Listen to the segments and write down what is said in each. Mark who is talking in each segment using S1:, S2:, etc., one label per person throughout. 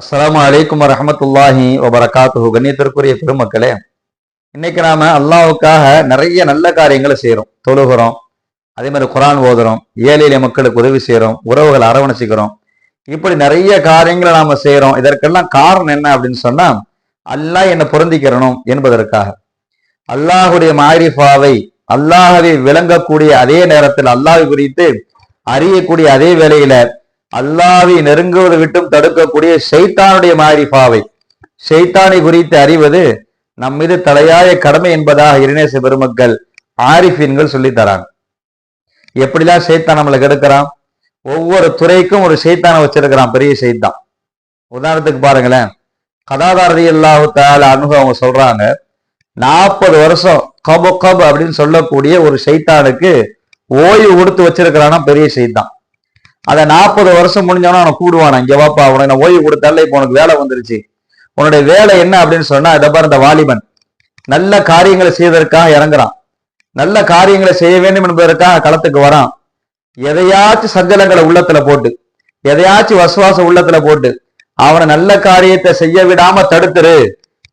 S1: அஸ்ஸலாமு அலைக்கும் வரஹ்மத்துல்லாஹி வபரகாத்துஹு. கண்ணியத்திற்குரிய பெருமக்களே, இன்னைக்கு நாம அல்லாஹ்வுக்காக நிறைய நல்ல காரியங்களை செய்யறோம். தொழுகிறோம், அதே மாதிரி குர்ஆன் ஓதுறோம், ஏழை எளிய மக்களுக்கு உதவி செய்யறோம், உறவுகளை அரவணைச்சிக்கிறோம். இப்படி நிறைய காரியங்களை நாம செய்யறோம். இதற்கெல்லாம் காரணம் என்ன அப்படின்னு சொன்னா, அல்லாஹ் என்னை பொருந்திக்கிறணும் என்பதற்காக. அல்லாஹுடைய மாரிஃபாவை, அல்லாஹவை விளங்கக்கூடிய அதே நேரத்தில் அல்லாஹ் குறித்து அறியக்கூடிய அதே வேளையில அல்லாஹ்வை நெருங்குவதை விட்டும் தடுக்கக்கூடிய ஷைத்தானுடைய மாரிஃபாவை, ஷைத்தானை குறித்து அறிவது நம் மீது தலையாய கடமை என்பதாக இறைநேச பெருமக்கள் ஆரிஃபீன்கள் சொல்லி தராங்க. எப்படிலாம் ஷைத்தான் நம்மளை கெடுக்கிறான்? ஒவ்வொரு துறைக்கும் ஒரு ஷைத்தானை வச்சிருக்கிறான், பெரிய ஷைத்தான். உதாரணத்துக்கு பாருங்களேன், கதாதா ரலியல்லாஹு தஆலா அன்ஹு அவங்க சொல்றாங்க, 40 வருஷம் கப் அப்படின்னு சொல்லக்கூடிய ஒரு ஷைத்தானுக்கு ஓய்வு கொடுத்து வச்சிருக்கிறானா பெரிய ஷைத்தான். அதை 40 வருஷம் முடிஞ்சவனா அவனை கூடுவானா, இங்க வாப்பா, உனக்கு நான் ஓய்வு கொடுத்தால இப்ப உனக்கு வேலை வந்துருச்சு, உன்னுடைய வேலை என்ன அப்படின்னு சொன்னா, இதை பாரு, இந்த வாலிபன் நல்ல காரியங்களை செய்வதற்காக இறங்குறான், நல்ல காரியங்களை செய்ய வேண்டும் என்பதற்காக களத்துக்கு வரான். எதையாச்சும் சஞ்சலங்களை உள்ளத்துல போட்டு, எதையாச்சும் வசுவாச உள்ளத்துல போட்டு அவனை நல்ல காரியத்தை செய்ய விடாம தடுத்துரு.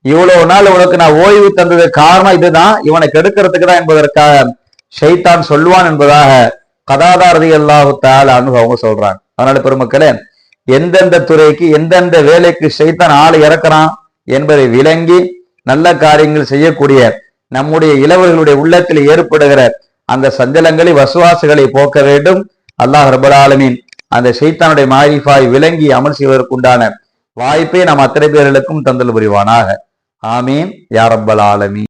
S1: இவ்வளவு நாள் உனக்கு நான் ஓய்வு தந்தது காரணம் இதுதான், இவனை கெடுக்கிறதுக்கு தான் என்பதற்காக ஷைத்தான் சொல்லுவான் என்பதாக கதாதா ரலியல்லாஹு தஆலா அன்ஹு அவங்க சொல்றாங்க. அதனால பெருமக்களே, எந்தெந்த துறைக்கு எந்தெந்த வேலைக்கு ஷைத்தான் ஆளை இறக்குறான் என்பதை விளங்கி நல்ல காரியங்கள் செய்யக்கூடிய நம்முடைய இளவர்களுடைய உள்ளத்தில் ஏற்படுகிற அந்த சஞ்சலங்களை, வசுவாசுகளை போக்க வேண்டும். அல்லாஹ் ரப்பல் ஆலமீன் அந்த ஷைத்தானுடைய மாரிஃபாய் விளங்கி அமல் செய்வதற்குண்டான வாய்ப்பை நாம் அத்தனை பேர்களுக்கும் தந்தல் புரிவானாக. ஆமீன் யா ரப்பல் ஆலமீன்.